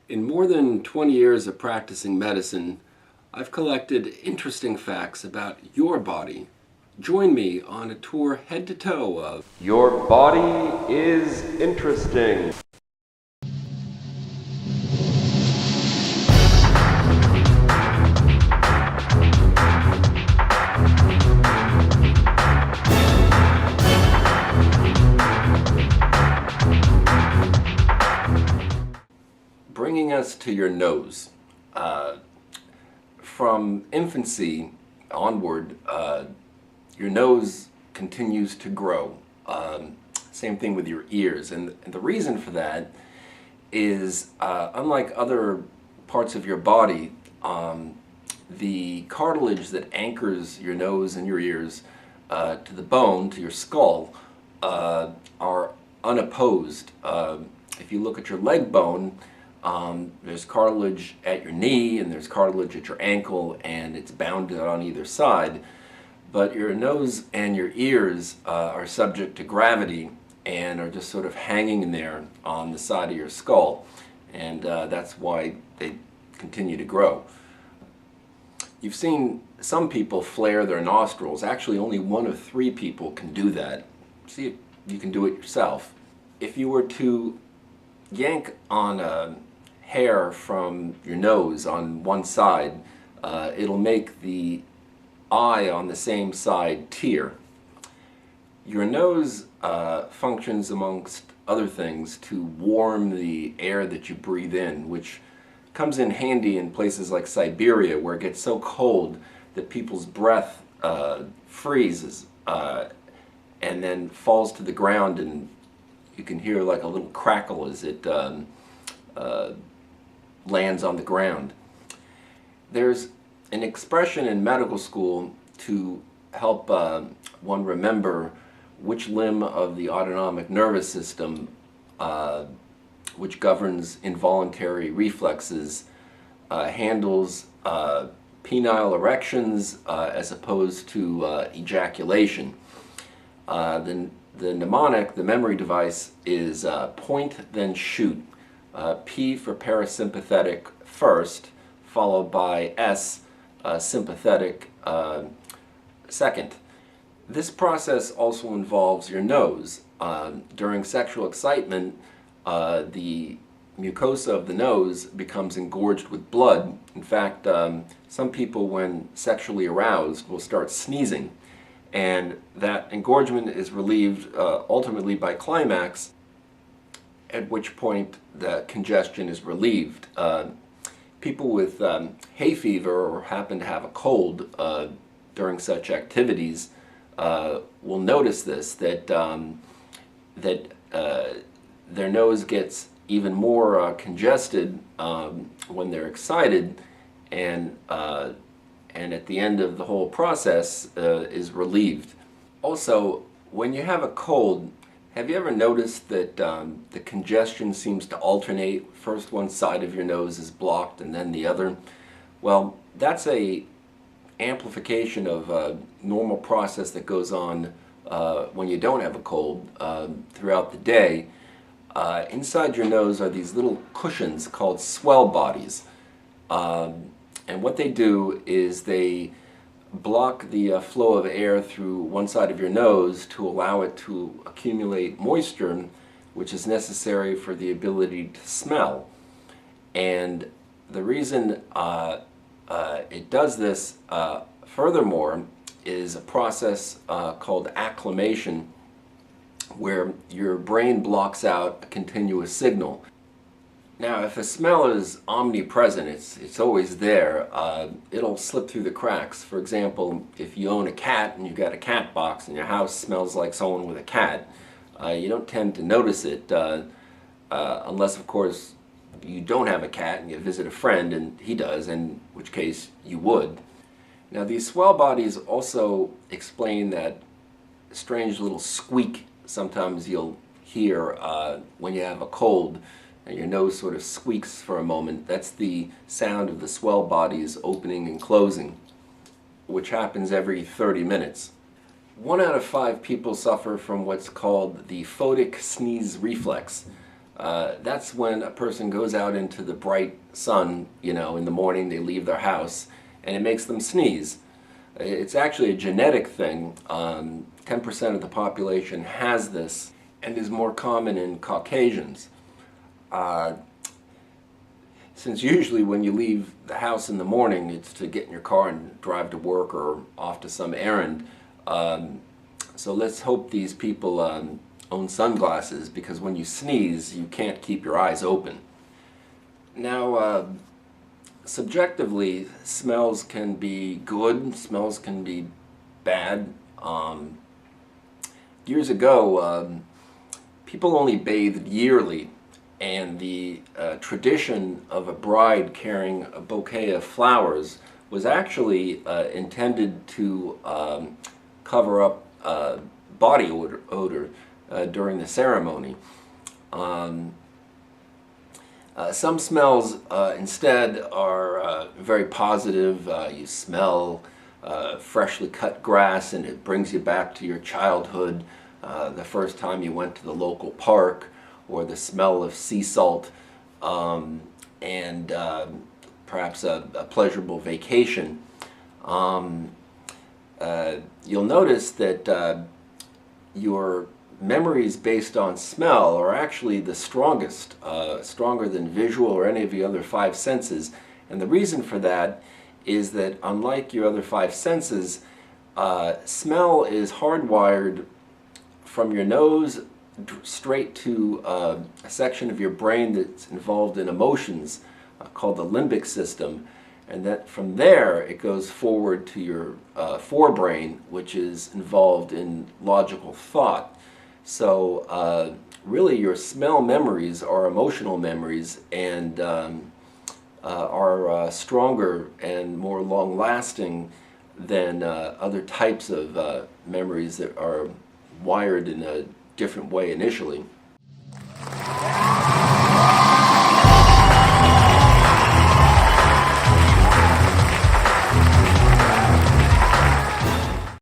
In more than 20 years of practicing medicine, I've collected interesting facts about your body. Join me on a tour head to toe of Your body is interesting. bringing us to your nose. Uh, from infancy onward, your nose continues to grow. Same thing with your ears. And the reason for that is, unlike other parts of your body, the cartilage that anchors your nose and your ears to the bone, to your skull, are unopposed. If you look at your leg bone, there's cartilage at your knee and there's cartilage at your ankle, and it's bounded on either side. But your nose and your ears are subject to gravity and are just sort of hanging in there on the side of your skull. And that's why they continue to grow. You've seen some people flare their nostrils. Actually, only 1 of 3 people can do that. See if you can do it yourself. If you were to yank on a hair from your nose on one side, it'll make the eye on the same side tear. Your nose functions, amongst other things, to warm the air that you breathe in, which comes in handy in places like Siberia, where it gets so cold that people's breath freezes and then falls to the ground, and you can hear like a little crackle as it lands on the ground. There's an expression in medical school to help one remember which limb of the autonomic nervous system, which governs involuntary reflexes, handles penile erections as opposed to ejaculation. The mnemonic, the memory device, is point then shoot. P for parasympathetic first, followed by S, sympathetic, second. This process also involves your nose. During sexual excitement, the mucosa of the nose becomes engorged with blood. In fact, some people, when sexually aroused, will start sneezing. And that engorgement is relieved ultimately by climax, at which point the congestion is relieved. People with hay fever or happen to have a cold during such activities will notice this, that their nose gets even more congested when they're excited, and at the end of the whole process is relieved. Also, when you have a cold, have you ever noticed that the congestion seems to alternate? First one side of your nose is blocked and then the other. Well, that's a amplification of a normal process that goes on when you don't have a cold throughout the day. Inside your nose are these little cushions called swell bodies. And what they do is they block the flow of air through one side of your nose to allow it to accumulate moisture, which is necessary for the ability to smell. And the reason it does this, furthermore, is a process called acclimation, where your brain blocks out a continuous signal. Now, if a smell is omnipresent, it's always there, it'll slip through the cracks. For example, if you own a cat and you've got a cat box and your house smells like someone with a cat, you don't tend to notice it unless, of course, you don't have a cat and you visit a friend and he does, in which case you would. Now, these swell bodies also explain that strange little squeak sometimes you'll hear when you have a cold and your nose sort of squeaks for a moment. That's the sound of the swell bodies opening and closing, which happens every 30 minutes. 1 out of 5 people suffer from what's called the photic sneeze reflex. That's when a person goes out into the bright sun, in the morning they leave their house, and it makes them sneeze. It's actually a genetic thing. 10% of the population has this and is more common in Caucasians. Since usually when you leave the house in the morning, it's to get in your car and drive to work or off to some errand. So let's hope these people own sunglasses, because when you sneeze, you can't keep your eyes open. Now, subjectively, smells can be good, smells can be bad. Years ago, people only bathed yearly, and the tradition of a bride carrying a bouquet of flowers was actually intended to cover up body odor during the ceremony. Some smells instead are very positive. You smell freshly cut grass and it brings you back to your childhood, the first time you went to the local park, or the smell of sea salt, and perhaps a pleasurable vacation. You'll notice that your memories based on smell are actually the strongest, stronger than visual or any of the other five senses. And the reason for that is that, unlike your other five senses, smell is hardwired from your nose straight to a section of your brain that's involved in emotions, called the limbic system. And that from there it goes forward to your forebrain, which is involved in logical thought. So really your smell memories are emotional memories, and are stronger and more long-lasting than other types of memories that are wired in a different way initially.